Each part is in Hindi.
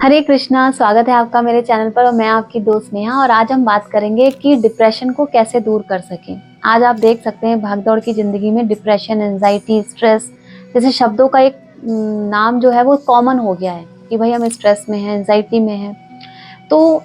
हरे कृष्णा। स्वागत है आपका मेरे चैनल पर और मैं आपकी दोस्त नेहा। और आज हम बात करेंगे कि डिप्रेशन को कैसे दूर कर सकें। आज आप देख सकते हैं भागदौड़ की जिंदगी में डिप्रेशन, एंजाइटी, स्ट्रेस जैसे शब्दों का एक नाम जो है वो कॉमन हो गया है कि भाई हम स्ट्रेस में हैं, एंजाइटी में हैं। तो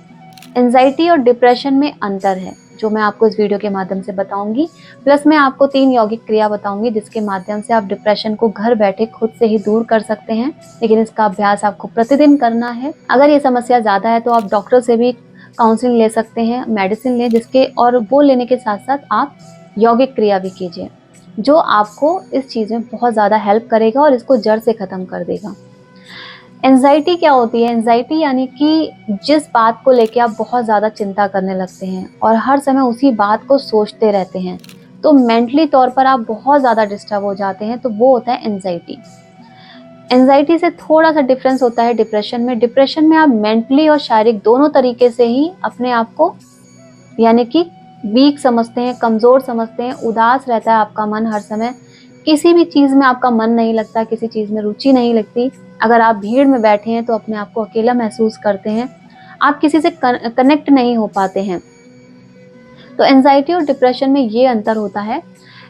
एंजाइटी और डिप्रेशन में अंतर है जो मैं आपको इस वीडियो के माध्यम से बताऊंगी। प्लस मैं आपको 3 यौगिक क्रिया बताऊंगी जिसके माध्यम से आप डिप्रेशन को घर बैठे खुद से ही दूर कर सकते हैं। लेकिन इसका अभ्यास आपको प्रतिदिन करना है। अगर ये समस्या ज्यादा है तो आप डॉक्टर से भी काउंसलिंग ले सकते हैं, मेडिसिन लें जिसके और वो लेने के साथ साथ आप यौगिक क्रिया भी कीजिए जो आपको इस चीज में बहुत ज्यादा हेल्प करेगा और इसको जड़ से खत्म कर देगा। एंजाइटी क्या होती है? एंजाइटी यानी कि जिस बात को लेके आप बहुत ज़्यादा चिंता करने लगते हैं और हर समय उसी बात को सोचते रहते हैं, तो मेंटली तौर पर आप बहुत ज़्यादा डिस्टर्ब हो जाते हैं, तो वो होता है एंजाइटी। एंजाइटी से थोड़ा सा डिफरेंस होता है डिप्रेशन में। डिप्रेशन में आप मेंटली और शारीरिक दोनों तरीके से ही अपने आप को यानी कि वीक समझते हैं, कमज़ोर समझते हैं, उदास रहता है आपका मन हर समय। किसी भी चीज़ में आपका मन नहीं लगता, किसी चीज़ में रुचि नहीं लगती। अगर आप भीड़ में बैठे हैं तो अपने आप को अकेला महसूस करते हैं, आप किसी से कनेक्ट नहीं हो पाते हैं। तो एंजाइटी और डिप्रेशन में ये अंतर होता है।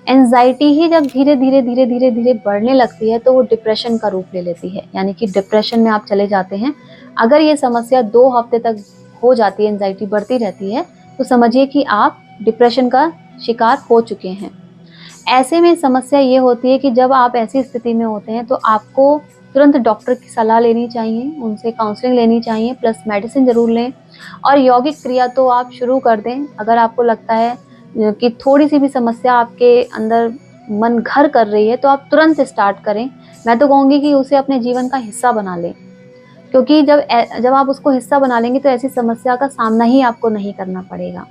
एंजाइटी ही जब धीरे धीरे धीरे धीरे धीरे बढ़ने लगती है तो वो डिप्रेशन का रूप ले लेती है, यानी कि डिप्रेशन में आप चले जाते हैं। अगर ये समस्या 2 हफ्ते तक हो जाती है, एंजाइटी बढ़ती रहती है, तो समझिए कि आप डिप्रेशन का शिकार हो चुके हैं। ऐसे में समस्या ये होती है कि जब आप ऐसी स्थिति में होते हैं तो आपको तुरंत डॉक्टर की सलाह लेनी चाहिए, उनसे काउंसलिंग लेनी चाहिए, प्लस मेडिसिन ज़रूर लें। और यौगिक क्रिया तो आप शुरू कर दें। अगर आपको लगता है कि थोड़ी सी भी समस्या आपके अंदर मन घर कर रही है तो आप तुरंत स्टार्ट करें। मैं तो कहूँगी कि उसे अपने जीवन का हिस्सा बना लें, क्योंकि जब आप उसको हिस्सा बना लेंगे तो ऐसी समस्या का सामना ही आपको नहीं करना पड़ेगा।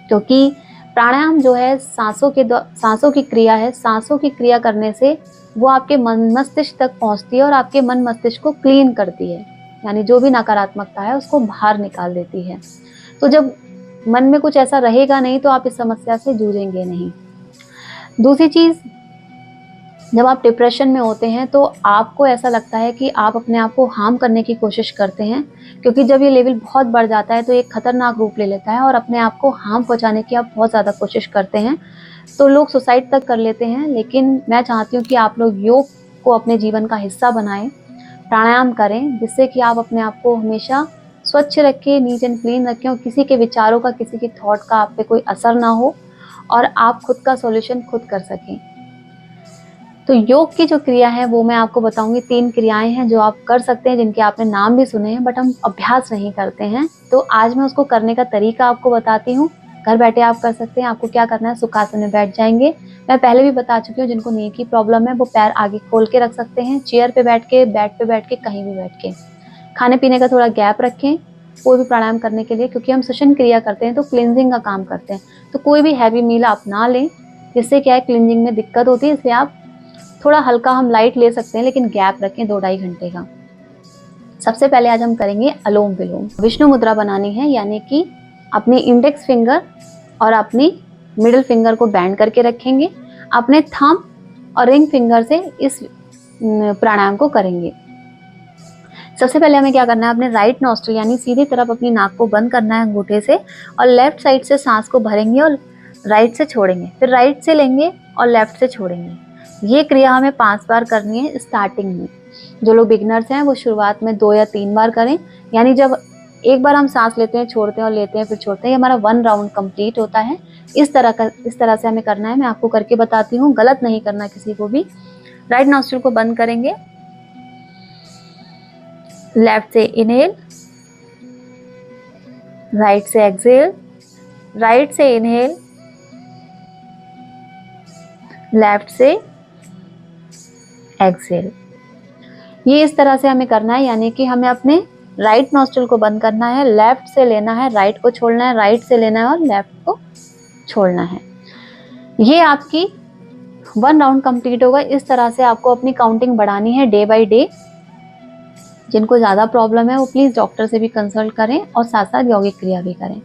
क्योंकि प्राणायाम जो है सांसों की क्रिया है। सांसों की क्रिया करने से वो आपके मन मस्तिष्क तक पहुंचती है और आपके मन मस्तिष्क को क्लीन करती है, यानी जो भी नकारात्मकता है उसको बाहर निकाल देती है। तो जब मन में कुछ ऐसा रहेगा नहीं तो आप इस समस्या से जूझेंगे नहीं। दूसरी चीज, जब आप डिप्रेशन में होते हैं तो आपको ऐसा लगता है कि आप अपने आप को हार्म करने की कोशिश करते हैं, क्योंकि जब ये लेवल बहुत बढ़ जाता है तो एक खतरनाक रूप ले लेता है और अपने आप को हार्म पहुंचाने की आप बहुत ज़्यादा कोशिश करते हैं। तो लोग सुसाइड तक कर लेते हैं। लेकिन मैं चाहती हूँ कि आप लोग योग को अपने जीवन का हिस्सा बनाएं, प्राणायाम करें, जिससे कि आप अपने आप को हमेशा स्वच्छ रखें, नीट एंड क्लीन रखें और किसी के विचारों का, किसी के थॉट का आप पे कोई असर ना हो और आप खुद का सॉल्यूशन खुद कर सकें। तो योग की जो क्रिया है वो मैं आपको बताऊंगी। 3 क्रियाएं हैं जो आप कर सकते हैं, जिनके आपने नाम भी सुने हैं बट हम अभ्यास नहीं करते हैं। तो आज मैं उसको करने का तरीका आपको बताती हूँ। घर बैठे आप कर सकते हैं। आपको क्या करना है, सुखासन में बैठ जाएंगे। मैं पहले भी बता चुकी हूँ, जिनको नी की प्रॉब्लम है वो पैर आगे खोल के रख सकते हैं, चेयर पे बैठ के, बेड पे बैठ के, कहीं भी बैठ के। खाने पीने का थोड़ा गैप रखें कोई भी प्राणायाम करने के लिए, क्योंकि हम श्वसन क्रिया करते हैं तो क्लिनजिंग का काम करते हैं। तो कोई भी हैवी मील आप ना लें, जिससे क्या है क्लिनजिंग में दिक्कत होती है। इसलिए आप थोड़ा हल्का हम लाइट ले सकते हैं, लेकिन गैप रखें 2-2.5 घंटे का। सबसे पहले आज हम करेंगे अलोम विलोम। विष्णु मुद्रा बनानी है, यानी कि अपनी इंडेक्स फिंगर और अपनी मिडिल फिंगर को बैंड करके रखेंगे। अपने थंब और रिंग फिंगर से इस प्राणायाम को करेंगे। सबसे पहले हमें क्या करना है, अपने राइट नॉस्ट्रिल यानी सीधी तरफ अपनी नाक को बंद करना है अंगूठे से, और लेफ्ट साइड से सांस को भरेंगे और राइट से छोड़ेंगे। फिर राइट से लेंगे और लेफ्ट से छोड़ेंगे। ये क्रिया हमें 5 बार करनी है स्टार्टिंग में। जो लोग बिगिनर्स हैं वो शुरुआत में 2 या 3 बार करें। यानी जब एक बार हम सांस लेते हैं, छोड़ते हैं और लेते हैं फिर छोड़ते हैं, ये हमारा 1 राउंड कंप्लीट होता है। इस तरह से हमें करना है। मैं आपको करके बताती हूँ, गलत नहीं करना किसी को भी। राइट नॉस्ट्रिल को बंद करेंगे, लेफ्ट से इनहेल, राइट से एक्सहेल, राइट से इनहेल, लेफ्ट से एक्सहेल। ये इस तरह से हमें करना है, यानी कि हमें अपने राइट नॉस्ट्रिल को बंद करना है, लेफ्ट से लेना है, राइट को छोड़ना है, राइट से लेना है और लेफ्ट को छोड़ना है। ये आपकी 1 राउंड कंप्लीट होगा। इस तरह से आपको अपनी काउंटिंग बढ़ानी है डे बाय डे। जिनको ज़्यादा प्रॉब्लम है वो प्लीज़ डॉक्टर से भी कंसल्ट करें और साथ साथ यौगिक क्रिया भी करें।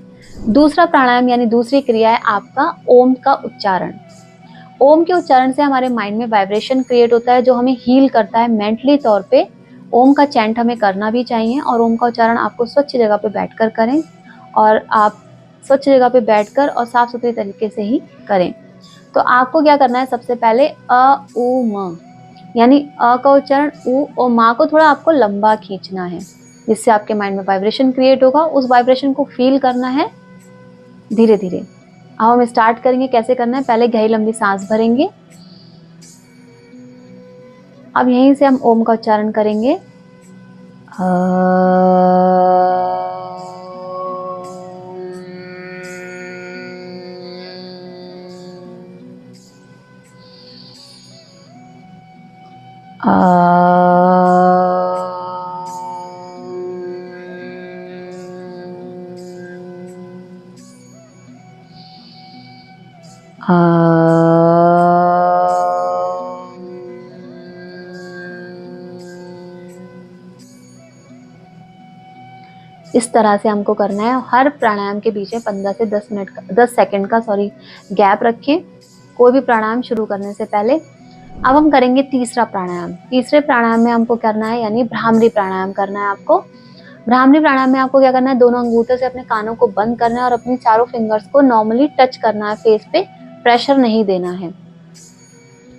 दूसरा प्राणायाम यानी दूसरी क्रिया है आपका ओम का उच्चारण। ओम के उच्चारण से हमारे माइंड में वाइब्रेशन क्रिएट होता है जो हमें हील करता है मेंटली तौर पे ओम का चैंट हमें करना भी चाहिए और ओम का उच्चारण आपको स्वच्छ जगह पे बैठकर करें और आप स्वच्छ जगह पे बैठकर और साफ सुथरे तरीके से ही करें। तो आपको क्या करना है, सबसे पहले अ उ म, यानी अ का उच्चारण उ और माँ को थोड़ा आपको लंबा खींचना है, जिससे आपके माइंड में वाइब्रेशन क्रिएट होगा। उस वाइब्रेशन को फील करना है धीरे धीरे। अब हम स्टार्ट करेंगे। कैसे करना है, पहले गहरी लंबी सांस भरेंगे। अब यहीं से हम ओम का उच्चारण करेंगे। इस तरह से हमको करना है। हर प्राणायाम के बीच में 15 से 10 सेकंड का गैप रखें, कोई भी प्राणायाम शुरू करने से पहले। अब हम करेंगे तीसरा प्राणायाम। तीसरे प्राणायाम में हमको करना है यानी भ्रामरी प्राणायाम करना है आपको। भ्रामरी प्राणायाम में आपको क्या करना है, दोनों अंगूठों से अपने कानों को बंद करना है और अपनी चारों फिंगर्स को नॉर्मली टच करना है, फेस पे प्रेशर नहीं देना है।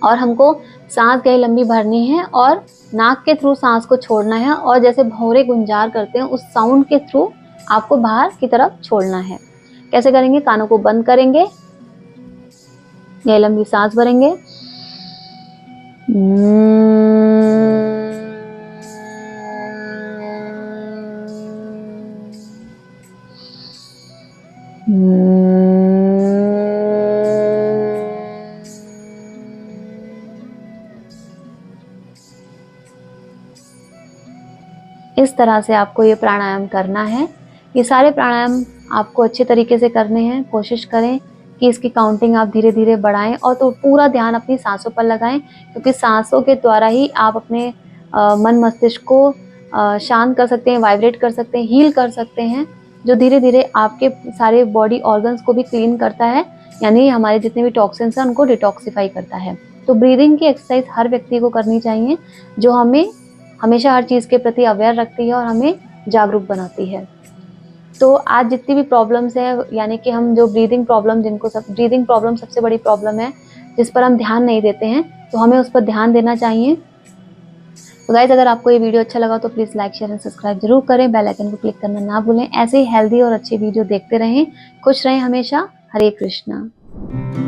और हमको सांस गहरी लंबी भरनी है और नाक के थ्रू सांस को छोड़ना है और जैसे भौरे गुंजार करते हैं उस साउंड के थ्रू आपको बाहर की तरफ छोड़ना है। कैसे करेंगे, कानों को बंद करेंगे, गहरी लंबी सांस भरेंगे, इस तरह से आपको ये प्राणायाम करना है। ये सारे प्राणायाम आपको अच्छे तरीके से करने हैं। कोशिश करें कि इसकी काउंटिंग आप धीरे धीरे बढ़ाएं और तो पूरा ध्यान अपनी सांसों पर लगाएं, क्योंकि सांसों के द्वारा ही आप अपने मन मस्तिष्क को शांत कर सकते हैं, वाइब्रेट कर सकते हैं, हील कर सकते हैं, जो धीरे धीरे आपके सारे बॉडी ऑर्गन्स को भी क्लीन करता है, यानी हमारे जितने भी टॉक्सिन्स हैं उनको डिटॉक्सिफाई करता है। तो ब्रीदिंग की एक्सरसाइज हर व्यक्ति को करनी चाहिए, जो हमें हमेशा हर चीज़ के प्रति अवेयर रखती है और हमें जागरूक बनाती है। तो आज जितनी भी प्रॉब्लम्स हैं, यानी कि हम जो ब्रीदिंग प्रॉब्लम सबसे बड़ी प्रॉब्लम है जिस पर हम ध्यान नहीं देते हैं, तो हमें उस पर ध्यान देना चाहिए। तो गाइस, अगर आपको ये वीडियो अच्छा लगा तो please like share and subscribe जरूर करें, बेल आइकन को क्लिक करना ना भूलें। ऐसे ही हेल्दी और अच्छी वीडियो देखते रहें, खुश रहें हमेशा। हरे कृष्णा।